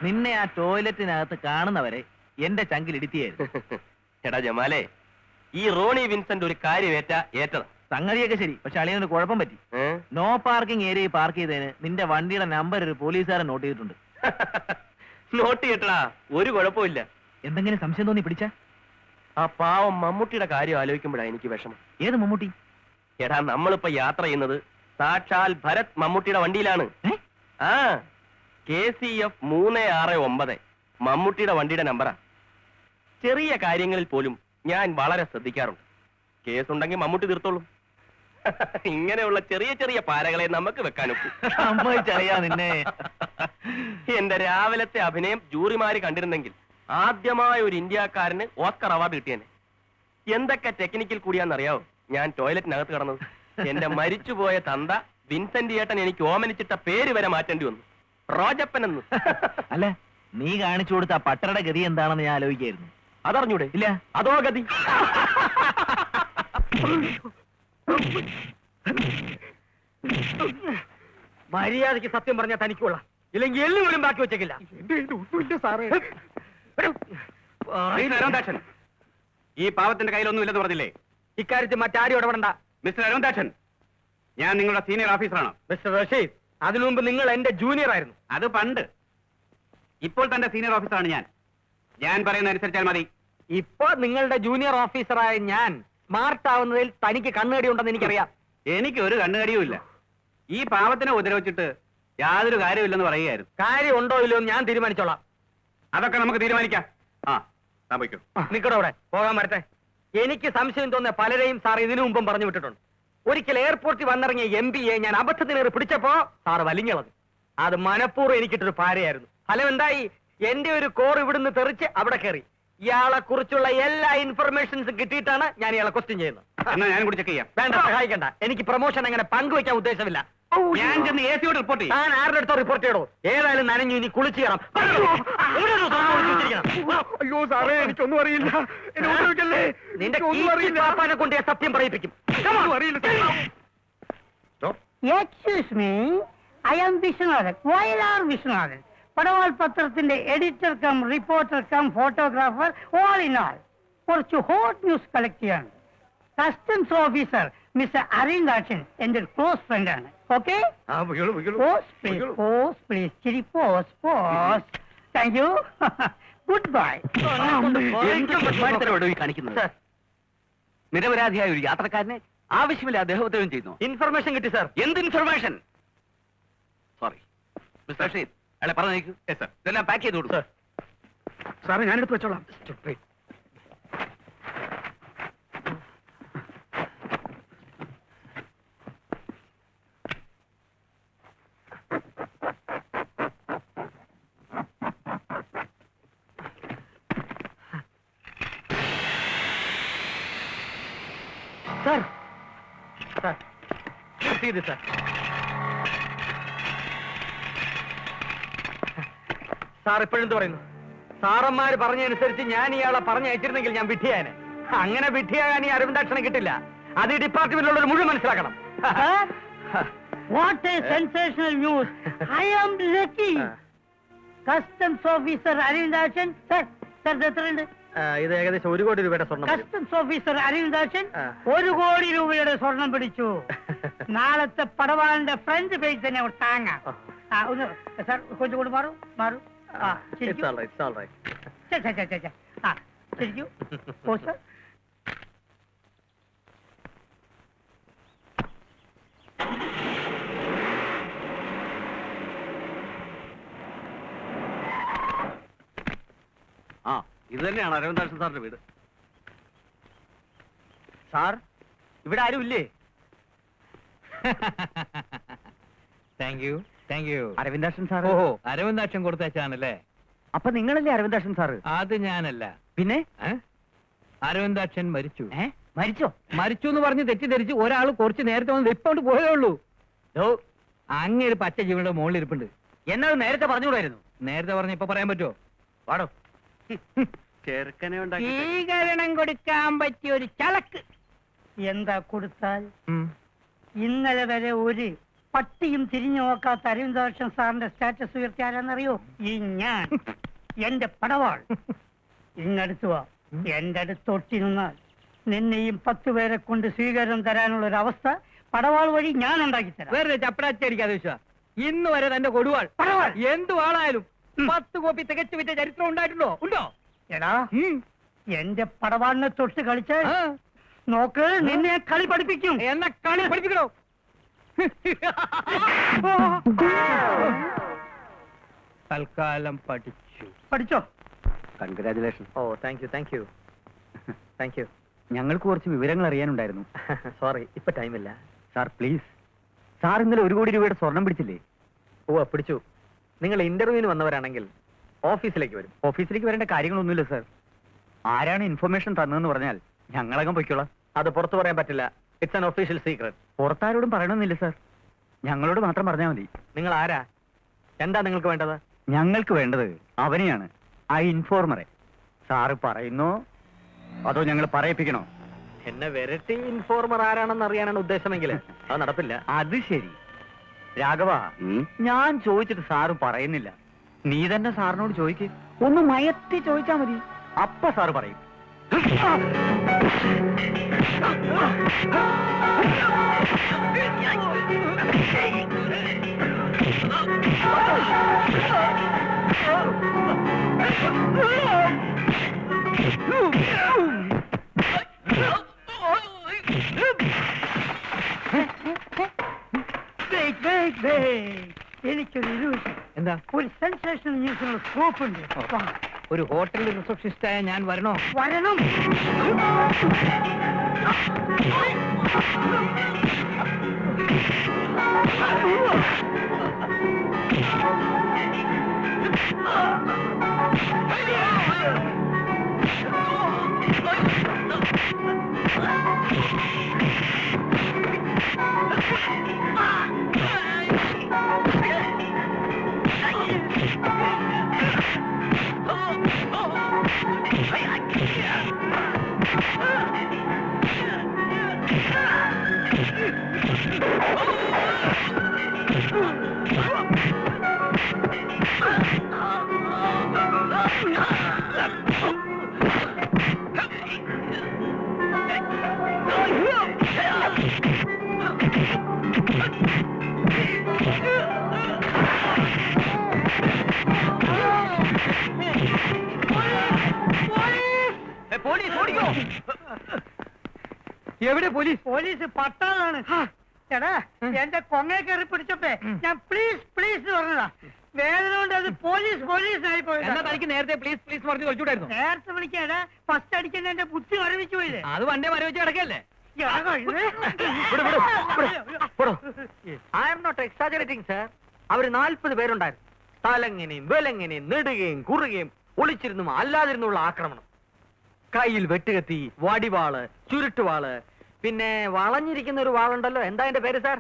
നിന്നെ ആ ടോയ്ലറ്റിനകത്ത് കാണുന്നവരെ എന്റെ ചങ്കിൽ ഇടിത്തിയായിരുന്നു. എടാ ജമാലേ, ഈ റോണി വിൻസെന്റ് ഒരു കാര്യം ഏറ്റതാ. സംഗതിയൊക്കെ ശരി, പക്ഷെ അളിയനൊരു കുഴപ്പം പറ്റി. നോ പാർക്കിംഗ് ഏരിയയിൽ പാർക്ക് ചെയ്തതിന് നിന്റെ വണ്ടിയുടെ നമ്പർ ഒരു പോലീസുകാരൻ നോട്ട് ചെയ്തിട്ടുണ്ട്. നോട്ട് ചെയ്യട്ടടാ, ഒരു കുഴപ്പമില്ല. എന്തെങ്കിലും സംശയം തോന്നി പിടിച്ച? ആ പാവം മമ്മൂട്ടിയുടെ കാര്യം ആലോചിക്കുമ്പോഴാണ് എനിക്ക് വിഷമം. ഏത് മമ്മൂട്ടി? എടാ, നമ്മളിപ്പോ യാത്ര ചെയ്യുന്നത് സാക്ഷാൽ ഭരത് മമ്മൂട്ടിയുടെ വണ്ടിയിലാണ്. ആ KCF 369 മമ്മൂട്ടിയുടെ വണ്ടിയുടെ നമ്പറാ. ചെറിയ കാര്യങ്ങളിൽ പോലും ഞാൻ വളരെ ശ്രദ്ധിക്കാറുണ്ട്. കേസുണ്ടെങ്കിൽ മമ്മൂട്ടി തീർത്തോളൂ. ഇങ്ങനെയുള്ള ചെറിയ ചെറിയ പാരകളെ നമുക്ക് വെക്കാനൊക്കും. നിന്നെ എന്റെ രാവിലത്തെ അഭിനയം ജൂറിമാര് കണ്ടിരുന്നെങ്കിൽ ആദ്യമായ ഒരു ഇന്ത്യക്കാരന് ഓസ്കർ അവാർഡ് കിട്ടിയേനെ. എന്തൊക്കെ ടെക്നിക്കൽ കൂടിയാന്നറിയാവോ ഞാൻ ടോയ്ലറ്റിനകത്ത് കിടന്നത്. എന്റെ മരിച്ചുപോയ തന്ത വിൻസെന്റ് ഏട്ടൻ എനിക്ക് ഓമനിച്ചിട്ട പേര് വരെ മാറ്റേണ്ടി വന്നു, റോജപ്പൻ എന്ന്. അല്ല, നീ കാണിച്ചു കൊടുത്ത പട്ടരുടെ ഗതി എന്താണെന്ന് ഞാൻ ആലോചിക്കായിരുന്നു. അതറിഞ്ഞൂടെ? ഇല്ല. അതോ ഗതി. മര്യാദയ്ക്ക് സത്യം പറഞ്ഞാൽ തനിക്കുള്ള, ഇല്ലെങ്കിൽ എല്ലുപോലും ബാക്കി വെച്ചേക്കില്ല. ഈ പാവത്തിന്റെ കയ്യിലൊന്നും ഇല്ലെന്ന് പറഞ്ഞില്ലേ? ഇക്കാര്യത്തിൽ മറ്റാരും ഇടപെടണ്ട. മിസ്റ്റർ അരുൺദാക്ഷൻ, ഞാൻ നിങ്ങളുടെ സീനിയർ ഓഫീസറാണ്. മിസ്റ്റർ റഷീദ്, അതിനു മുമ്പ് നിങ്ങൾ എന്റെ ജൂനിയർ ആയിരുന്നു. അത് പണ്ട്. ഇപ്പോൾ തന്റെ സീനിയർ ഓഫീസറാണ് ഞാൻ. ഞാൻ പറയുന്ന അനുസരിച്ചാൽ മതി. ഇപ്പൊ നിങ്ങളുടെ ജൂനിയർ ഓഫീസറായ ഞാൻ സ്മാർട്ട് ആവുന്നതിൽ തനിക്ക് കണ്ണുകടി ഉണ്ടെന്ന് എനിക്കറിയാം. എനിക്ക് ഒരു കണ്ണുകടിയുമില്ല. ഈ പാവത്തിനെ ഉപദ്രവിച്ചിട്ട് യാതൊരു കാര്യമില്ലെന്ന് പറയുകയായിരുന്നു. കാര്യം ഉണ്ടോ ഇല്ലയോ എന്ന് ഞാൻ തീരുമാനിച്ചോളാം. അതൊക്കെ നമുക്ക് തീരുമാനിക്കാം. നിക്കടോ അവിടെ, പോകാൻ വരട്ടെ. എനിക്ക് സംശയം തോന്നിയ പലരെയും സാർ ഇതിനു മുമ്പും പറഞ്ഞു വിട്ടിട്ടുണ്ട്. ഒരിക്കൽ എയർപോർട്ടിൽ വന്നിറങ്ങിയ MBയെ ഞാൻ അബദ്ധത്തിനേറി പിടിച്ചപ്പോ സാർ വലിഞ്ഞളത്. അത് മനഃപൂർവ്വം എനിക്കിട്ടൊരു പാരയായിരുന്നു. ഫലം എന്തായി? എന്റെ ഒരു കോർ ഇവിടുന്ന് തെറിച്ച് അവിടെ കയറി. ഇയാളെ കുറിച്ചുള്ള എല്ലാ ഇൻഫർമേഷൻസും കിട്ടിയിട്ടാണ് ഞാൻ ഇയാളെ ക്വസ്റ്റ്യൻ ചെയ്യുന്നത്. എന്നാ ഞാൻ കൂടി ചെക്ക് ചെയ്യാം. വേണ്ട, സഹായിക്കണ്ട. എനിക്ക് പ്രൊമോഷൻ അങ്ങനെ പങ്കുവയ്ക്കാൻ ഉദ്ദേശമില്ല. ഞാൻ ചെന്ന് AC-യോട് റിപ്പോർട്ട് ചെയ്യും. ഞാൻ ആരുടെ അടുത്തോ റിപ്പോർട്ട് ചെയ്യണോ? ഏതായാലും നനഞ്ഞു, ഇനി കുളിച്ചു കയറാം. അയ്യോ സാറേ, എനിക്കൊന്നും അറിയില്ല. നിന്റെ പാപ്പാനെ കൊണ്ട് ഞാൻ സത്യം പറയിപ്പിക്കും. Excuse me, I am Vishwanathan. YLR Vishwanathan. Padaval പത്രത്തിന്റെ editor cum reporter cum photographer, all in all. കുറച്ച് ഹോട്ട് ന്യൂസ് കളക്ട് ചെയ്യാണ്. കസ്റ്റംസ് ഓഫീസർ മിസ്റ്റർ അരവിന്ദാക്ഷൻ എന്റെ ഒരു ക്ലോസ് ഫ്രണ്ട് ആണ്. ഓക്കെ, പോസ് പ്ലീസ്, ചിരി pose. Thank you. Good bye. കാണിക്കുന്നത് നിരപരാധിയായ ഒരു യാത്രക്കാരനെ ആവശ്യമില്ല അദ്ദേഹോത്തരം ചെയ്യുന്നു. ഇൻഫർമേഷൻ കിട്ടി സാർ. എന്ത് ഇൻഫർമേഷൻ? സോറി മിസ്റ്റർ റഷീദ്, അയാളെ പറഞ്ഞു. ഇതെല്ലാം പാക്ക് ചെയ്ത് കൊടുക്കും. സാറേ, ഞാനെടുത്ത് വെച്ചോളാം. സാർ, സാർ, ഇത് സാർ. സാർ ഇപ്പോഴെന്ത് പറയുന്നു? സാറന്മാര് പറഞ്ഞതനുസരിച്ച് ഞാൻ ഇയാളെ പറഞ്ഞയച്ചിരുന്നെങ്കിൽ ഞാൻ വിഡ്ഢിയാനെ. അങ്ങനെ വിഡ്ഢിയാകാൻ ഈ അരവിന്ദാക്ഷനെ കിട്ടില്ല. അത് ഈ ഡിപ്പാർട്ട്മെന്റിലുള്ളവർ മുഴുവൻ മനസ്സിലാക്കണം. What a sensational news. I am lucky. Customs officer Arvindakshan. Sir, എത്രയുണ്ട്? ഇത് ഏകദേശം 1 കോടി രൂപയുടെ സ്വർണ്ണം. കസ്റ്റംസ് ഓഫീസർ അരവിന്ദാക്ഷൻ 1 കോടി രൂപയുടെ സ്വർണം പിടിച്ചു. നാളത്തെ പടവാളിന്റെ ഫ്രണ്ട് പേജ് തന്നെ താങ്ങാം. ഒന്ന് സാർ, കൊഞ്ചു കൊണ്ട് മാറൂ. ശരിക്കൂ. ഇത് തന്നെയാണ് അരവിന്ദാക്ഷൻ സാറിന്റെ വീട്. സാർ, ഇവിടെ ആരും ഇല്ലേ? Thank you. അരവിന്ദാക്ഷൻ സാർ. ഓഹോ, അരവിന്ദാക്ഷൻ കൊടുത്തയച്ചാണല്ലേ? അപ്പൊ നിങ്ങളല്ലേ അരവിന്ദാക്ഷൻ സാറ്? അത് ഞാനല്ല. പിന്നെ അരവിന്ദാക്ഷൻ മരിച്ചു. മരിച്ചോ? മരിച്ചു എന്ന് പറഞ്ഞ് തെറ്റിദ്ധരിച്ച് ഒരാൾ കുറച്ച് നേരത്തെ വന്ന് ഇപ്പോണ്ട് പോയേ ഉള്ളൂ. അങ്ങേര് പച്ച ജീവയുടെ മുകളിൽ ഇരിപ്പുണ്ട്. എന്നത് നേരത്തെ പറഞ്ഞുകൂടായിരുന്നു? നേരത്തെ പറഞ്ഞ ഇപ്പൊ പറയാൻ പറ്റുമോ? പാടോ. ചെറുക്കനെ സ്വീകരണം കൊടുക്കാൻ പറ്റിയ ഒരു ചളക്ക് എന്താ കൊടുത്താൽ? ഇന്നലെ വരെ ഒരു പട്ടിയും തിരിഞ്ഞു നോക്കാത്ത അരവിന്ദാക്ഷൻ സാറിന്റെ സ്റ്റാറ്റസ് ഉയർത്തി ആരാന്നറിയോ? ഈ ഞാൻ, എന്റെ പടവാൾ. ഇങ്ങടുത്തു വാ. എന്റെ അടുത്തൊട്ടി നിന്നാൽ നിന്നെയും 10 പേരെ കൊണ്ട് സ്വീകരണം തരാനുള്ള ഒരു അവസ്ഥ പടവാൾ വഴി ഞാൻ ഉണ്ടാക്കി തരാം. വേറെ ചപ്പടാച്ചടിക്കാതെ വിശ്വാ. ഇന്ന് വരെ തന്റെ കൊടുവാൾ പടവാൾ എന്തു ആളായാലും 10 കോപ്പി തികച്ചു വിറ്റ ചരിത്രം ഉണ്ടായിട്ടുണ്ടോ? ഉണ്ടോ? എടാ, എന്റെ പടവാളിനെ തൊട്ട് കളിച്ച് ആ. നോക്ക്, നിന്നെ ഞാൻ കളി പഠിപ്പിക്കും. എന്നെ കളി പഠിപ്പിക്കണോ? തൽക്കാലം പഠിച്ചു. പഠിച്ചോ? കൺഗ്രാചുലേഷൻ. ഓ, thank you, thank you, thank you. ഞങ്ങൾക്ക് കുറച്ച് വിവരങ്ങൾ അറിയാനുണ്ടായിരുന്നു. സോറി, ഇപ്പൊ ടൈമില്ല. Sir please. സാർ ഇന്നലെ 1 കോടി രൂപയുടെ സ്വർണം പിടിച്ചില്ലേ? ഓ, പിടിച്ചു. നിങ്ങൾ ഇന്റർവ്യൂവിന് വന്നവരാണെങ്കിൽ ഓഫീസിലേക്ക് വരും. ഓഫീസിലേക്ക് വരേണ്ട കാര്യങ്ങളൊന്നുമില്ല സാർ. ആരാണ് ഇൻഫർമേഷൻ തന്നതെന്ന് പറഞ്ഞാൽ ഞങ്ങളകം പൊയ്ക്കോളാം. അത് പുറത്തു പറയാൻ പറ്റില്ല. It's an official secret. പുറത്താരോടും പറയണമെന്നില്ല സാർ. ഞങ്ങളോട് മാത്രം പറഞ്ഞാൽ മതി. നിങ്ങൾ ആരാ? എന്താ നിങ്ങൾക്ക് വേണ്ടത്? ഞങ്ങൾക്ക് വേണ്ടത് അവനെയാണ്, ആ ഇൻഫോർമറെ. സാറ് പറയുന്നോ അതോ ഞങ്ങൾ പറയിപ്പിക്കണോ? എന്നെ വെരട്ടി ഇൻഫോർമർ ആരാണെന്ന് അറിയാനാണ് ഉദ്ദേശമെങ്കിൽ അത് നടപ്പില്ല. അത് ശരി. രാഘവ, ഞാൻ ചോദിച്ചിട്ട് സാറ് പറയുന്നില്ല. നീ തന്നെ സാറിനോട് ചോദിക്ക്. ഒന്ന് മയത്തി ചോദിച്ചാ മതി. അപ്പ സാറ് പറയും. എനിക്കൊരു illusion. എന്താ? ഒരു സെൻസേഷണൽ ന്യൂസിനുള്ള സ്കോപ്പ് ഉണ്ട്. വാ. ഒരു ഹോട്ടലിൽ റിസപ്ഷനിസ്റ്റായ ഞാൻ വരണോ? വരണം. എവിടെ പോലീസ്? പോലീസ് പട്ടാളാണ്. എടാ, എന്റെ കൊങ്ങയെ കയറി പിടിച്ചപ്പേ ഞാൻ പ്ലീസ് പ്ലീസ് പറഞ്ഞതാ. വേദന കൊണ്ട് അത് പോലീസ് പോലീസായി എന്നാ പോയത്. തനിക്ക് നേരത്തെ പ്ലീസ് പ്ലീസ് പറഞ്ഞു കളിച്ചൂടായിരുന്നു. നേരത്തെ വിളിക്കാടാ, ഫസ്റ്റ് അടിക്കുന്ന എന്റെ ബുദ്ധി മരവിച്ചു പോയില്ലേ. അത് വണ്ടേ മരവിച്ച് കിടക്കല്ലേ? I'm not exaggerating sir. അവര് 40 പേരുണ്ടായിരുന്നു. തലങ്ങനെയും വെലങ്ങനെയും നെടുകയും കുറുകയും ഒളിച്ചിരുന്നും അല്ലാതിരുന്നുള്ള ആക്രമണം. കയ്യിൽ വെട്ടുകത്തി, വടിവാള്, ചുരുട്ടുവാള്, പിന്നെ വളഞ്ഞിരിക്കുന്ന ഒരു വാളുണ്ടല്ലോ, എന്താ എന്റെ പേര് സാർ?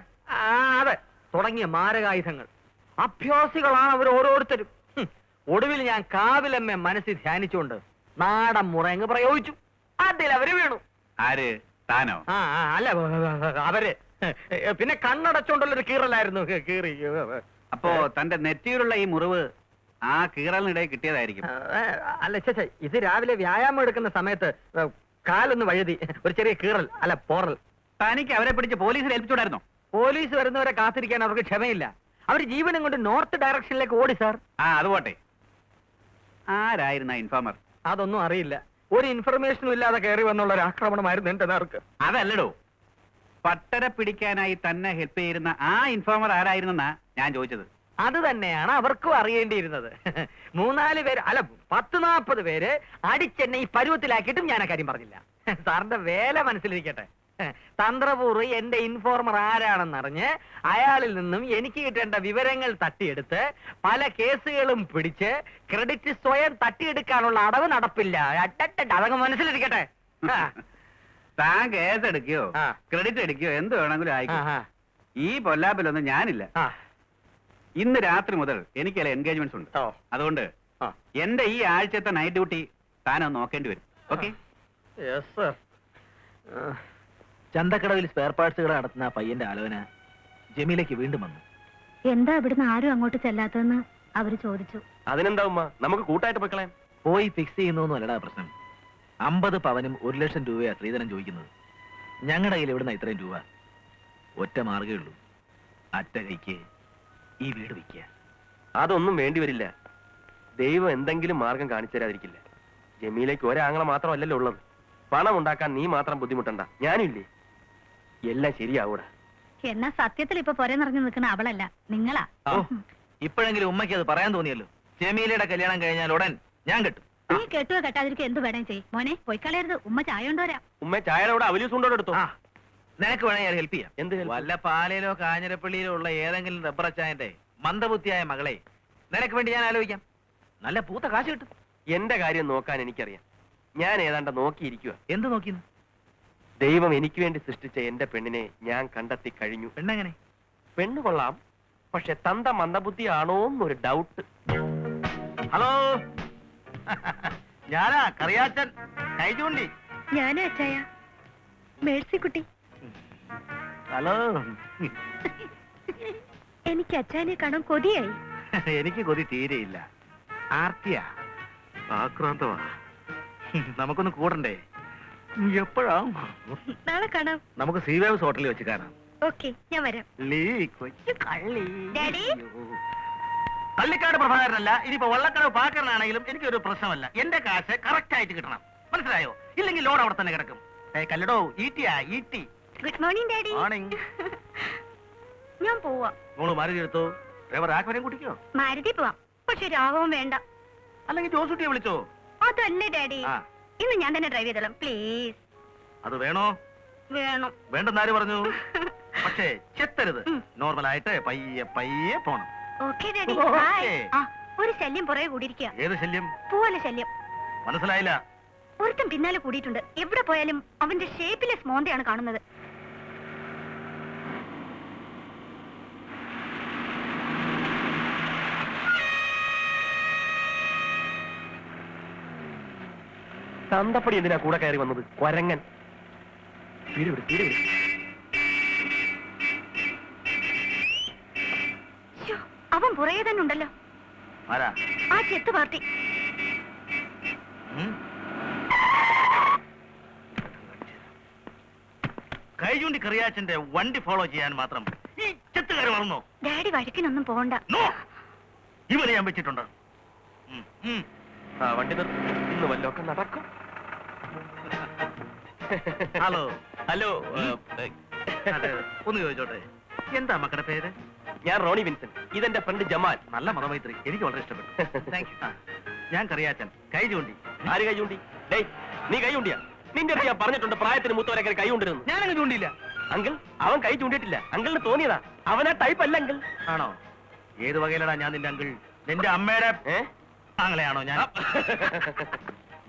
അതെ, തുടങ്ങിയ മാരകായുധങ്ങൾ. അഭ്യാസികളാണ് അവർ ഓരോരുത്തരും. ഒടുവിൽ ഞാൻ കാവിലമ്മ മനസ്സിൽ ധ്യാനിച്ചുകൊണ്ട് നാടൻ മുറങ്ങ് പ്രയോഗിച്ചു. അതിൽ അവര് വീണു. ആര്? താനോ? അല്ല, അവര്. പിന്നെ കണ്ണടച്ചോണ്ടുള്ളൊരു കീറലായിരുന്നു. കീറി. അപ്പോ തന്റെ നെറ്റിയിലുള്ള ഈ മുറിവ് ആ കീറലിനിടയിൽ കിട്ടിയതായിരിക്കും. അല്ല, ചേച്ചാ, ഇത് രാവിലെ വ്യായാമം എടുക്കുന്ന സമയത്ത് കാലൊന്ന് വഴുതി ഒരു ചെറിയ കീറൽ, അല്ല പോറൽ. തനിക്ക് അവരെ പിടിച്ച് പോലീസിൽ ഏൽപ്പിച്ചൂടായിരുന്നോ? പോലീസ് വരുന്നവരെ കാത്തിരിക്കാൻ അവർക്ക് ക്ഷമയില്ല. അവർ ജീവനും കൊണ്ട് നോർത്ത് ഡയറക്ഷനിലേക്ക് ഓടി സാർ. അത് പോട്ടെ. ആരായിരുന്ന ഇൻഫോമർ? അതൊന്നും അറിയില്ല. ഒരു ഇൻഫർമേഷനും ഇല്ലാതെ കയറി വന്നുള്ള ഒരു ആക്രമണമായിരുന്നു എന്റെ നേർക്ക്. അതല്ലടോ, പട്ടര പിടിക്കാനായി തന്നെ ഹെൽപ്പ് ചെയ്യുന്ന ആ ഇൻഫോമർ ആരായിരുന്നെന്നാ ഞാൻ ചോദിച്ചത്. അത് തന്നെയാണ് അവർക്കും അറിയേണ്ടിയിരുന്നത്. 3-4 പേര്, അല്ല 10-40 പേര് അടിച്ചെന്നെ ഈ പരുവത്തിലാക്കിയിട്ടും ഞാൻ ആ കാര്യം പറഞ്ഞില്ല. സാറിന്റെ വേല മനസ്സിലിരിക്കട്ടെ. തന്ത്രപൂർവ്വം എന്റെ ഇൻഫോർമർ ആരാണെന്നറിഞ്ഞ് അയാളിൽ നിന്നും എനിക്ക് കിട്ടേണ്ട വിവരങ്ങൾ തട്ടിയെടുത്ത് പല കേസുകളും പിടിച്ച് ക്രെഡിറ്റ് സ്വയം തട്ടിയെടുക്കാനുള്ള അടവ് നടപ്പില്ല. അതങ്ങ് മനസ്സിലിരിക്കട്ടെ. താൻ കേസ് എടുക്കുകയോ ആ. ക്രെഡിറ്റ് എടുക്കുകയോ എന്ത് വേണമെങ്കിലും ആയിക്കോ. ആ. ഈ പൊല്ലാപ്പിലൊന്നും ഞാനില്ല. ആ. ഇന്ന് രാത്രി മുതൽ എനിക്ക് ചില എൻഗേജ്മെന്റ്സ് ഉണ്ട്. ഓ. അതുകൊണ്ട് ആ. എന്റെ ഈ ആഴ്ചത്തെ നൈറ്റ് ഡ്യൂട്ടി താനൊന്ന് നോക്കേണ്ടി വരും. ഓക്കെ? Yes sir. ചന്തക്കടവിൽ സ്പെയർ പാർട്സ് കട നടത്തുന്ന പയ്യന്റെ ആലോചന ജമീലേക്ക് വീണ്ടും വന്നു. എന്താ ഇവിടുന്ന് ആരും അങ്ങോട്ട് ചെല്ലാത്തതെന്ന് അവര് ചോദിച്ചു. അതിനെന്താ ഉമ്മ, നമുക്ക് കൂട്ടായിട്ട് പൊയ്ക്കളയാം. പോയി ഫിക്സ് ചെയ്യുന്നൊന്നും അല്ലടാ പ്രശ്നം. 50 പവനും 1 ലക്ഷം രൂപയാ ശ്രീധരൻ ചോദിക്കുന്നത്. ഞങ്ങളുടെ കയ്യിൽ എവിടുന്ന ഇത്രയും രൂപ? ഒറ്റ മാർഗേ ഉള്ളൂ, അറ്റ കൈക്ക് ഈ വീട് വിൽക്കുക. അതൊന്നും വേണ്ടി വരില്ല. ദൈവം എന്തെങ്കിലും മാർഗം കാണിച്ചു തരാതിരിക്കില്ല. ജമീലേക്ക് ഒരാങ്ങളെ മാത്രമല്ലല്ലോ ഉള്ളത്. പണം ഉണ്ടാക്കാൻ നീ മാത്രം ബുദ്ധിമുട്ടണ്ട, ഞാനും ഇല്ലേ. എല്ലാം ശരിയാവൂടാ. എന്നാ സത്യത്തിൽ ഇപ്പൊ പൊര നിറഞ്ഞു നിൽക്കുന്ന അവളല്ല, നിങ്ങളാ. ഇപ്പോഴെങ്കിലും ഉമ്മയ്ക്ക് അത് പറയാൻ തോന്നിയല്ലോ. ജമീലയുടെ കല്യാണം കഴിഞ്ഞാൽ ഉടൻ ഞാൻ കെട്ടും. നീ കെട്ടുക കെട്ടാതിരിക്കും എന്ത് വേണേ ചെയ്യും. മോനെ പോയി കളയരുത്, ഉമ്മ ചായ കൊണ്ടുവരാം. ഉമ്മ ചായയുടെ കൂടെ അവലൂസ് കൊണ്ടോടെ എടുത്തോ. നിനക്ക് വേണമെങ്കിൽ ഹെൽപ്പ് ചെയ്യാം. എന്ത് help? വല്ല പാലയിലോ കാഞ്ഞിരപ്പള്ളിയിലോ ഉള്ള ഏതെങ്കിലും റബ്ബറച്ചായന്റെ മന്ദബുദ്ധിയായ മകളെ നിനക്ക് വേണ്ടി ഞാൻ ആലോചിക്കാം. നല്ല പൂത്ത കാശ് കിട്ടും. എന്റെ കാര്യം നോക്കാൻ എനിക്കറിയാം. ഞാൻ ഏതാണ്ട് നോക്കിയിരിക്കുക. എന്ത് നോക്കിന്ന്? ദൈവം എനിക്ക് വേണ്ടി സൃഷ്ടിച്ച എന്റെ പെണ്ണിനെ ഞാൻ കണ്ടെത്തി കഴിഞ്ഞു. പെണ്ണെങ്ങനെ? പെണ്ണ് കൊള്ളാം, പക്ഷെ തന്ത മന്ദബുദ്ധിയാണോന്നൊരു ഡൗട്ട്. ഹലോ, ഞാനാ കറിയാച്ചൻ, കൈ ചൂണ്ടി. ഞാനും അച്ചായ, മേഴ്സിക്കുട്ടി. ഹലോ. എനിക്ക് അച്ചായനെ കാണാൻ കൊതിയായി. എനിക്ക് കൊതി തീരെയില്ല, ആർത്തിയാ, ആക്രാന്തമാ. നമുക്കൊന്ന് കൂടണ്ടേ? എപ്പോഴാ? നാളെ കാണാം. നമുക്ക് സീ വേവ്സ് ഹോട്ടലിൽ വെച്ച് കാണാം. ഓക്കെ, ഞാൻ വരാം. ഡാഡി? പള്ളിക്കാട് പ്രഭാകരനല്ല, ഇനിയിപ്പോ വള്ളക്കടവ് പാക്കരനാണെങ്കിലും എനിക്കൊരു പ്രശ്നമല്ല. എന്റെ കാശ് കറക്റ്റ് ആയിട്ട് കിട്ടണം, മനസ്സിലായോ? ഇല്ലെങ്കിൽ ലോഡ് അവിടെ തന്നെ കിടക്കും. കല്ലടോ, ഈട്ടിയാ ഈട്ടി. Good morning daddy. മോർണിംഗ്. ഞാൻ പോവാ. മോള് മാരുതി എടുത്തോ, ഡ്രൈവർ ആക്വരം കുട്ടിക്കോ? മാരുതി പോവാം, പക്ഷെ രാഘവൻ വേണ്ട. അല്ലെങ്കിൽ ജോസൂട്ടിയെ വിളിച്ചോ? അതല്ലേ ഡാഡി, ആ, ഇന്ന് ഞാൻ തന്നെ ഡ്രൈവ് ചെയ്തോളാം പ്ലീസ്. അത് വേണോ? വേണം. വേണ്ടെന്നാര് പറഞ്ഞു? പക്ഷേ ചെത്തരുത്, ഉം. നോർമലായിട്ട് പയ്യെ പയ്യെ പോണം. Okay daddy, okay. ബൈ. ആ, ഒരു ശല്യം പുറകെ കൂടിയിരിക്കുക. ഏത് ശല്യം? പൂവല ശല്യം. മനസ്സിലായില്ല. ഒരുത്തം പിന്നാലെ കൂടിയിട്ടുണ്ട്. എവിടെ പോയാലും അവന്റെ ഷേപ്പിലെസ് മോന്തയാണ് കാണുന്നത്. തന്തപ്പടി എന്തിനാ കൂടെ കയറി വന്നത്? കൊരങ്ങൻ. വീട് വിട്, വീട് വിട്. ശ്ശോ, അവൻ പുറകെ തന്നെ ഉണ്ടല്ലോ. ആരാ? ആ ചെത്ത് പാർട്ടി. ഉം? കൈ ചൂണ്ടി കറിയാച്ചന്റെ വണ്ടി ഫോളോ ചെയ്യാൻ മാത്രം ഈ ചെത്തുകാർ വളർന്നോ? ഡാഡി വഴക്കിനൊന്നും പോകണ്ട. നോ, ഇവരെ ഞാൻ വെച്ചിട്ടുണ്ട്. ആ വണ്ടി നിർത്തി, ഇന്ന് വല്ലതൊക്കെ നടക്കും. ഹലോ. ഹലോ. അതെ, ഒന്ന് ചോദിച്ചോട്ടെ, എന്താ മക്കളുടെ പേര്? ഞാൻ റോണി വിൻസെന്റ്, ഇതെന്റെ ഫ്രണ്ട് ജമാൽ. നല്ല മതമൈത്രി, എനിക്ക് വളരെ ഇഷ്ടപ്പെട്ടു. Thank you. ഞാൻ കറിയാച്ചൻ, കൈ ചൂണ്ടി. ആര് കൈ ചൂണ്ടി? ഡേയ്, നീ കൈ ചൂണ്ടിയാ? നിന്റെ അടുത്ത് ഞാൻ പറഞ്ഞിട്ടുണ്ട് പ്രായത്തിന് മൂത്തവരെ കൈ ചൂണ്ടിരുന്നു. ഞാനങ്ങ് ചൂണ്ടിയില്ല. അങ്കിൾ, അവൻ കൈ ചൂണ്ടിയിട്ടില്ല. അങ്കിളിന് തോന്നിയതാ. അവനാ ടൈപ്പ് അല്ല അങ്കിൾ. ആണോ? ഏത് വകയിലടാ ഞാൻ നിന്റെ അങ്കിൾ? നിന്റെ അമ്മയുടെ ആങ്ങളെയാണോ ഞാൻ?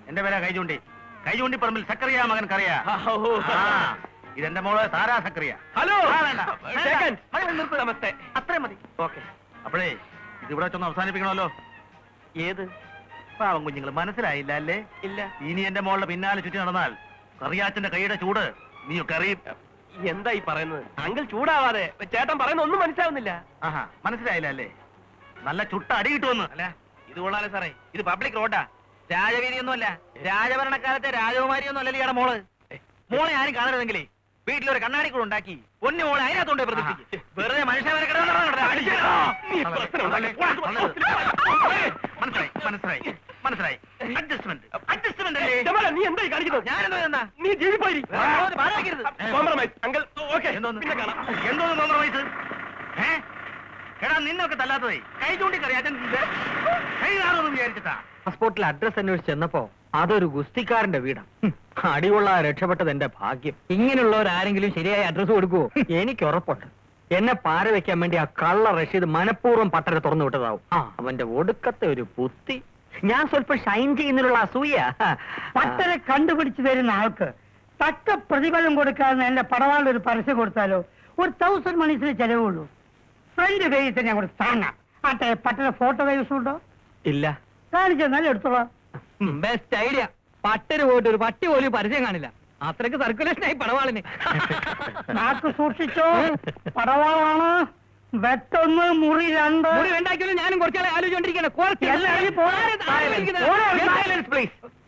എന്റെ പേരാ കൈ ചൂണ്ടി. കൈ ചൂണ്ടി പറമ്പിൽ സക്കറിയ മകൻ കറിയാ. ഇതെന്റെ മോള് സാരാ സക്കറിയ. ഹലോ. ആ, വേണ്ട. സെക്കൻഡ്. മതി, നിർത്ത്. നമസ്തേ. അത്രയും മതി. ഓക്കെ. അപ്പോഴേ ഇതിവിടെ വെച്ചൊന്ന് അവസാനിപ്പിക്കണമല്ലോ. ഏത് പാവം കുഞ്ഞുങ്ങൾ മനസ്സിലായില്ല അല്ലേ? ഇല്ല. ഇനി എന്റെ മോളുടെ പിന്നാലെ ചുറ്റി നടന്നാൽ കറിയാച്ചന്റെ കൈയുടെ ചൂട് നീയൊക്കെ അറിയും. എന്താ ഈ പറയുന്നത്? അങ്കിൾ ചൂടാവാതെ. ചേട്ടൻ പറയുന്ന ഒന്നും മനസ്സിലാവുന്നില്ല. ആഹാ, മനസ്സിലായില്ല അല്ലേ? നല്ല ചുട്ട അടി കിട്ടുമെന്ന്. അല്ല, ഇത് കൊള്ളാലോ സാറേ, ഇത് പബ്ലിക് റോഡാ, രാജവീതിയൊന്നുമല്ല, രാജഭരണക്കാലത്തെ രാജകുമാരിയൊന്നും അല്ലല്ലോ ഇയാടെ മോള്. മോളെ ആരും കാണരുതെങ്കിലേ വീട്ടിലൊരു കണ്ണാടി കൂടെ ഉണ്ടാക്കി പൊന്നു മോളെ അതിനകത്തോണ്ട് പ്രതിഷ്ഠിക്കും. വെറുതെ മനുഷ്യരെ മനസ്സിലായി, മനസ്സിലായി, മനസ്സിലായി. അഡ്ജസ്റ്റ്മെന്റ്, അഡ്ജസ്റ്റ്മെന്റ് അല്ലേ? ജമാല, നീ എന്തായി കാണിക്കുന്നത്? ഞാനെന്തോ എന്നാ നീ ജീവിപ്പോയി. കോംപ്രമൈസ്. Uncle okay. എന്തോന്ന് പിന്നെ കാണാം. എന്തോന്ന് കോംപ്രമൈസ്? എടാ നിന്നൊക്കെ തല്ലാത്തതേ കൈ ചൂണ്ടി കറിയാച്ചൻ കൈ കാണുമെന്ന് വിചാരിച്ചിട്ടാ. പാസ്പോർട്ടിൽ അഡ്രസ് അന്വേഷിച്ച് ചെന്നപ്പോ അതൊരു ഗുസ്തിക്കാരന്റെ വീടാ. അടികൊള്ള രക്ഷപ്പെട്ടത് എന്റെ ഭാഗ്യം. ഇങ്ങനെയുള്ളവരാരെങ്കിലും ശരിയായ അഡ്രസ് കൊടുക്കുവോ? എനിക്ക് ഉറപ്പുണ്ട്. എന്നെ പാര വെക്കാൻ വേണ്ടി ആ കള്ള റഷീദ് മനഃപൂർവ്വം പട്ടരെ തുറന്നു വിട്ടതാവും. അവന്റെ ഒടുക്കത്തെ ഒരു ബുദ്ധി. ഞാൻ സ്വല്പം ഷൈൻ ചെയ്യുന്നതിനുള്ള അസൂയ. പട്ടരെ കണ്ടുപിടിച്ചു തരുന്ന ആൾക്ക് തക്ക പ്രതിഫലം കൊടുക്കാതെ എന്റെ പടവാളിൽ ഒരു പരസ്യം കൊടുത്താലോ? ഒരു 1000 മണീസിന് ചെലവുള്ളൂ. ഫ്രണ്ട് പേജിൽ തന്നെ അങ്ങോട്ട് താങ്ങാം. ആട്ടെ, പട്ടര ഫോട്ടോ കൈവശമുണ്ടോ? ഇല്ല. കാണിച്ചെന്നാലും എടുത്തോളാം. Best idea. പട്ടര് പോയിട്ട് ഒരു പട്ടി പോലും പരസ്യം കാണില്ല. അത്രയ്ക്ക് സർക്കുലേഷനായി പടവാളിന്. നാക്ക് സൂക്ഷിച്ചോ, പടവാളാണ്. വെട്ടൊന്ന്, മുറി രണ്ട്. മുറി രണ്ടാക്കിയാലും ഞാനും കുറച്ചാളെ ആലോചിച്ചോണ്ടിരിക്കുകയാണ്.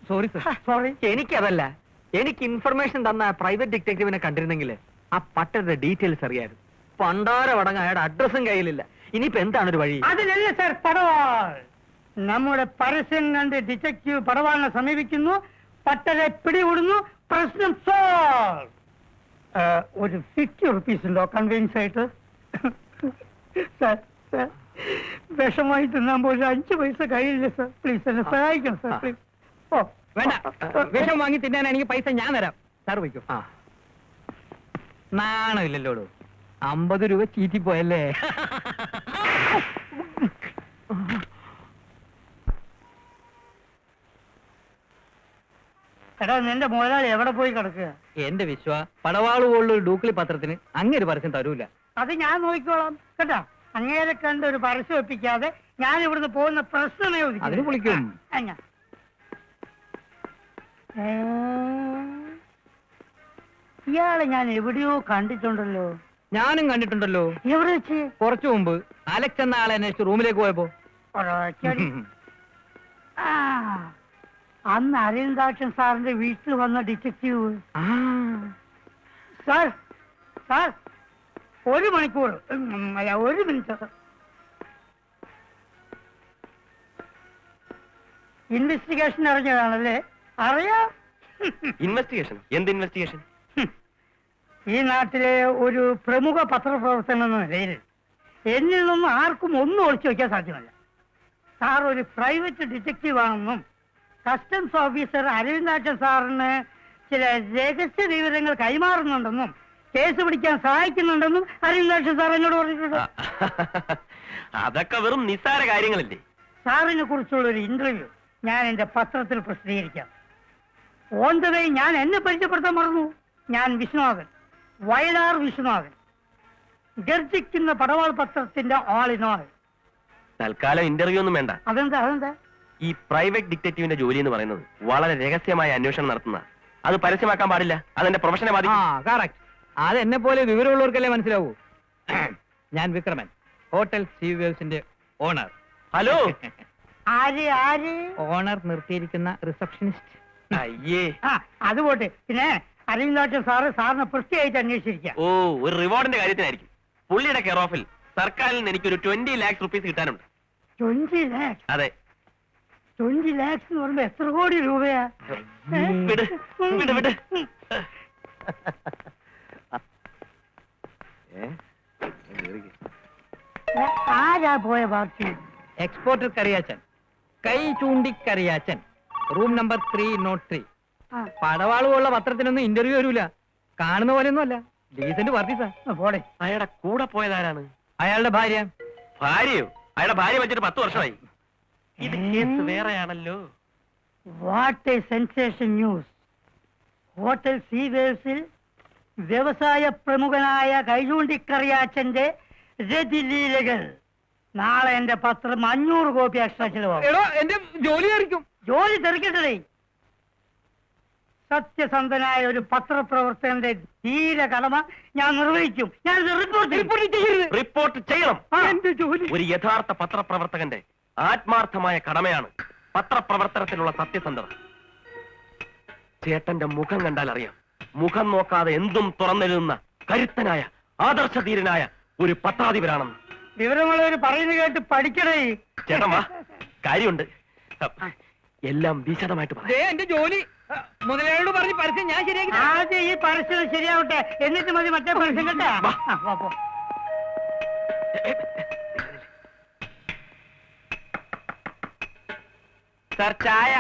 Sorry sir. സോറി. എനിക്കതല്ല, എനിക്ക് ഇൻഫർമേഷൻ തന്ന പ്രൈവറ്റ് ഡിറ്റക്റ്റീവിനെ കണ്ടിരുന്നെങ്കിൽ ആ പട്ടരുടെ ഡീറ്റെയിൽസ് അറിയായിരുന്നു. പണ്ടാരവടങ്ങ് അയാളുടെ അഡ്രസ്സും കയ്യിലില്ല. ഇനിയിപ്പോ എന്താണ് ഒരു വഴി? അതിലല്ല സർ പടവാൾ. നമ്മുടെ പരസ്യം കണ്ട് ഡിറ്റക്റ്റീവ് പടവാളിനെ സമീപിക്കുന്നു, പട്ടരെ പിടികൂടുന്നു, പ്രശ്നം സോൾവ്. ഒരു 50 റുപ്പീസ് ഉണ്ടോ കൺവീൻസ് ആയിട്ട്? സാർ സാർ, വിഷമായി തിന്നാകുമ്പോൾ ഒരു 5 പൈസ കയ്യിലില്ല സാർ. പ്ലീസ് എന്നെ സഹായിക്കണം സാർ, പ്ലീസ്. ഓ വേണ്ട, വിഷം വാങ്ങി തിന്നാനാണെങ്കിൽ പൈസ ഞാൻ തരാം. സാർ വയ്ക്കും. നാണമില്ലല്ലോ 50 രൂപ ചീറ്റിപ്പോയല്ലേ. എടാ, നിന്റെ മുതലാളി എവിടെ പോയി കിടക്കുക? എന്റെ പടവാളുകളുള്ള ഒരു ഡൂക്ലി പത്രത്തിന് അങ്ങനെ ഒരു പരസ്യം തരൂല. അത് ഞാൻ നോക്കിക്കോളാം കേട്ടാ. അങ്ങേരെ കണ്ട് ഒരു പരസ്യം ഒപ്പിക്കാതെ ഞാൻ ഇവിടുന്ന് പോകുന്ന പ്രശ്നമേ ഉദിക്കൂ. അതിന് വിളിക്കും. ഇയാളെ ഞാൻ എവിടെയോ കണ്ടിട്ടുണ്ടല്ലോ. ഞാനും കണ്ടിട്ടുണ്ടല്ലോ. എവിടെ വെച്ച്? കുറച്ചു മുമ്പ് അലക്സ് എന്ന ആളെ അന്വേഷിച്ച് റൂമിലേക്ക് പോയപ്പോ. ഒരൊറ്റയടി. ആ, അന്ന് അരവിന്ദാക്ഷൻ സാറിന്റെ വീട്ടിൽ വന്ന ഡിറ്റക്റ്റീവ്. സാർ സാർ, 1 മണിക്കൂർ അല്ല 1 മിനിറ്റ്. ഇൻവെസ്റ്റിഗേഷൻ അറിഞ്ഞതാണല്ലേ? അറിയാം. ഇൻവെസ്റ്റിഗേഷൻ? എന്ത് ഇൻവെസ്റ്റിഗേഷൻ? ഈ നാട്ടിലെ ഒരു പ്രമുഖ പത്രപ്രവർത്തകൻ എന്ന നിലയിൽ എന്നിൽ നിന്നും ആർക്കും ഒന്നും ഒളിച്ചു വയ്ക്കാൻ സാധ്യമല്ല. സാർ ഒരു പ്രൈവറ്റ് ഡിറ്റക്റ്റീവ് ആണെന്നും കസ്റ്റംസ് ഓഫീസർ അരവിന്ദാക്ഷൻ സാറിന് ചില രഹസ്യ വിവരങ്ങൾ കൈമാറുന്നുണ്ടെന്നും കേസ് പിടിക്കാൻ സഹായിക്കുന്നുണ്ടെന്നും അരവിന്ദാക്ഷൻ സാർ എന്നോട് പറഞ്ഞിട്ടുണ്ട്. അതൊക്കെ വെറും നിസ്സാര കാര്യങ്ങളല്ലേ. സാറിനെ കുറിച്ചുള്ള ഒരു ഇന്റർവ്യൂ ഞാൻ എന്റെ പത്രത്തിൽ പ്രസിദ്ധീകരിക്കാം. ഓൺ ദ വേ ഞാൻ എന്നെ പരിചയപ്പെടുത്താൻ മറന്നു. ഞാൻ വിശ്വനാഥൻ, വയലാർ വിശ്വനാഥൻ, ഗർജിക്കുന്ന പടവാൾ പത്രത്തിന്റെ ആൾ ഇൻ ആൾ. തൽക്കാലം ഇന്റർവ്യൂ ഒന്നും വേണ്ട. അതെന്താ അതെന്താ? ഈ പ്രൈവറ്റ് ഡിറ്റക്റ്റീവിന്റെ ജോലി എന്ന് പറയുന്നത് വളരെ രഹസ്യമായ അന്വേഷണം നടത്തുന്ന, അത് പരസ്യമാക്കാൻ പാടില്ല. അതെന്റെ പ്രൊഫഷനെ ബാധിക്കും. കറക്റ്റ്. അത് എന്നെ പോലെ വിവരമുള്ളവർക്കല്ലേ മനസ്സിലാവൂ. ഞാൻ വിക്രമൻ, ഹോട്ടൽ സീവേഴ്സിന്റെ ഓണർ. ഹലോ. ആര് ആര്? ഓണർ നിർത്തിയിരിക്കുന്ന റിസപ്ഷനിസ്റ്റ്. അയ്യേ. ആ, അത് പോട്ടെ. പിന്നെ അരവിന്ദാക്ഷൻ സാറിനെ പ്രത്യേകിച്ച് അന്വേഷിച്ചിരിക്കാം. ഓ, ഒരു റിവാർഡിന്റെ കാര്യത്തിനായിരിക്കും. പുള്ളിയുടെ കെയർ ഓഫിൽ സർക്കാരിൽ നിന്ന് എനിക്കൊരു 20 lakhs rupees കിട്ടാനുണ്ട്. 20 lakhs? അതെ. 20 lakhs എന്ന് പറയുമ്പോ എത്ര കോടി രൂപയാ? വിട് വിട് വിട്. ആരാ പോയ പാർട്ടി? എക്സ്പോർട്ടർ കറിയാച്ചൻ, കൈ ചൂണ്ടിക്കറിയാച്ചൻ, റൂം നമ്പർ 303. പടവാളുള്ള പത്രത്തിനൊന്നും ഇന്റർവ്യൂ വരൂല. കാണുന്ന പോലെയൊന്നും അല്ല. Decent party sir. പോടെ. അയാളുടെ കൂടെ പോയതാരാണ്? അയാളുടെ ഭാര്യ. ഭാര്യയോ? അയാളുടെ ഭാര്യ വെച്ചിട്ട് 10 വർഷമായി. ഇത് കേസ് വേറെയാണല്ലോ. What a sensation news. Hotel സീവേഴ്സിൽ വ്യവസായ പ്രമുഖനായ കൈചൂണ്ടിക്കറിയാച്ചന്റെ രതിലീലകൾ. നാളെ എന്റെ പത്രം 500 കോപ്പി എക്സ്ട്രാ ചിലവാകും. എടോ, എന്റെ ജോലി ആയിരിക്കും. ജോലി തെറിക്കട്ടെ. സത്യസന്ധനായ ഒരു പത്രപ്രവർത്തകന്റെ ധീര കടമ ഞാൻ നിർവഹിക്കും. ഞാൻ റിപ്പോർട്ട് ചെയ്യണം. എന്റെ ജോലി. ഒരു യഥാർത്ഥ പത്രപ്രവർത്തകന്റെ ആത്മാർത്ഥമായ കടമയാണ് പത്രപ്രവർത്തനത്തിലുള്ള സത്യസന്ധത. ചേട്ടന്റെ മുഖം കണ്ടാൽ അറിയാം. മുഖം നോക്കാതെ എന്തും തുറന്നെഴുതുന്ന കരുത്തനായ ആദർശധീരനായ ഒരു പത്രാധിപരാണെന്ന്. വിവരമുള്ളവർ പറയുന്നത് കേട്ട് പഠിക്കണേ. ചേട്ടൻ വാ, കാര്യമുണ്ട്. എല്ലാം വിശദമായിട്ട് പറയാം. എന്റെ ജോലി മുതലാളിയോട് പറഞ്ഞ് പരസ്യം ഞാൻ ശരിയാക്കി. ആദ്യം ഈ പരസ്യം ശരിയാവട്ടെ, എന്നിട്ട് മതി മറ്റേ പരസ്യം കേട്ടാ. സാർ, ചായ.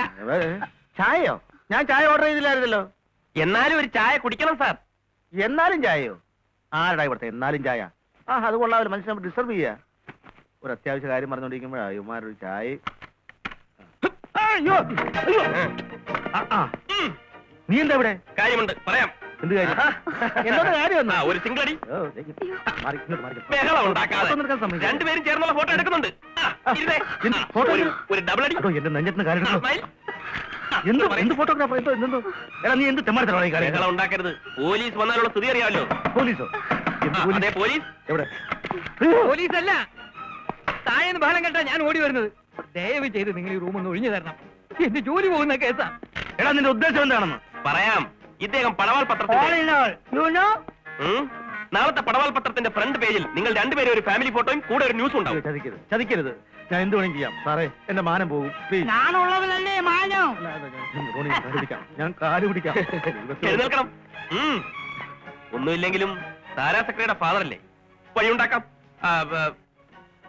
ചായയോ? ഞാൻ ചായ ഓർഡർ ചെയ്തില്ലായിരുന്നല്ലോ. എന്നാലും ഒരു ചായ കുടിക്കണം സാർ. എന്നാലും ചായയോ? ആരടാ ഇവിടുത്തെ എന്നാലും ചായ? അത് കൊള്ളാവില്ല. മനുഷ്യനെ ഡിസ്റ്റർബ് ചെയ്യാ. ഒരു അത്യാവശ്യ കാര്യം പറഞ്ഞോണ്ടിരിക്കുമ്പോഴാ ഇവന്മാരൊരു ചായ. അയ്യോ അയ്യോ. നീ എന്താ ഇവിടെ? കാര്യമുണ്ട്, പറയാം. എന്ത് കാര്യം? എന്നോട് കാര്യം ഒരു സിംഗിളടി. ബഹളം ഉണ്ടാക്കാതെ രണ്ടുപേരും ചേർന്നുള്ള ഫോട്ടോ എടുക്കുന്നുണ്ട്. ഒരു ഡബിൾ അടി. എന്റെ നെഞ്ചത്തിന് കാര്യം. എന്ത് ഫോട്ടോഗ്രാഫർ എന്തോ എടാ നീ എന്ത് തെമ്മാടത്തരാണ് ഈ കാര്യം ബഹളം ഉണ്ടാക്കരുത്. പോലീസ് വന്നാലുള്ള സ്ഥിതി അറിയാമല്ലോ. പോലീസോ എന്ത് പോലീസ്? അതെ പോലീസ്. എവിടെ പോലീസല്ല, താഴേന്ന് ബഹളം കേട്ടാ ഞാൻ ഓടി വരുന്നത്. ദയവ് ചെയ്ത് നിങ്ങൾ ഈ റൂം ഒന്ന് ഒഴിഞ്ഞു തരണം. എന്റെ ജോലി പോകുന്ന കേസാ. എടാ നിന്റെ ഉദ്ദേശം എന്താണെന്ന് പറയാം. ഇദ്ദേഹം പടവാൾ All പത്രത്തിന്റെ in all, you know? നാളത്തെ പടവാൾ പത്രത്തിന്റെ ഫ്രണ്ട് പേജിൽ നിങ്ങൾ രണ്ടുപേരും ഒരു ഫാമിലി ഫോട്ടോയും കൂടെ ഒരു ന്യൂസ് ഉണ്ടാവും. ചതിക്കരുത് ഞാൻ എന്ത് വേണമെങ്കിലും ചെയ്യാം സാറേ എന്റെ മാനം പോകും പ്ലീസ് ഞാനുള്ളവനല്ലേ മാനം. ഞാൻ കാല് പിടിക്കാം എഴുന്നേൽക്കണം. ഒന്നുമില്ലെങ്കിലും താരാ സെക്രട്ടറിയുടെ ഫാദർ അല്ലേ, വഴിയുണ്ടാക്കാം.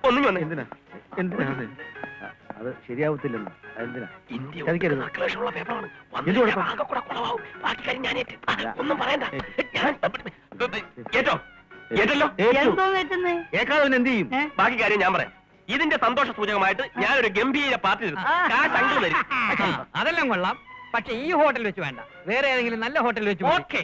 ഒന്നും വന്നേ. എന്തിനാ അത് ശരിയാവത്തില്ലെന്ന് അതെന്തിനാ ഇന്ത്യ ചതിക്കരുത്. നക്ലേഷുള്ള പേപ്പറാണ്. എന്ത് കുഴപ്പം? ആകെ കൂടെ കുളമാവും. ബാക്കി കാര്യം ഞാൻ ഏറ്റു. ഒന്നും പറയണ്ട. ഏറ്റോ ഏറ്റല്ലോ. എന്തോ തെറ്റുന്നേ? ഏക്കാതെ എന്ത് ചെയ്യും ഏ? ബാക്കി കാര്യം ഞാൻ പറയാം. ഇതിന്റെ സന്തോഷ സൂചകമായിട്ട് ഞാനൊരു ഗംഭീര പാർട്ടി തരും. കാശ് അങ്കിൾ തരും. അതെല്ലാം കൊള്ളാം, പക്ഷെ ഈ ഹോട്ടൽ വെച്ച് വേണ്ട, വേറെ ഏതെങ്കിലും നല്ല ഹോട്ടൽ വെച്ച് ഓക്കെ.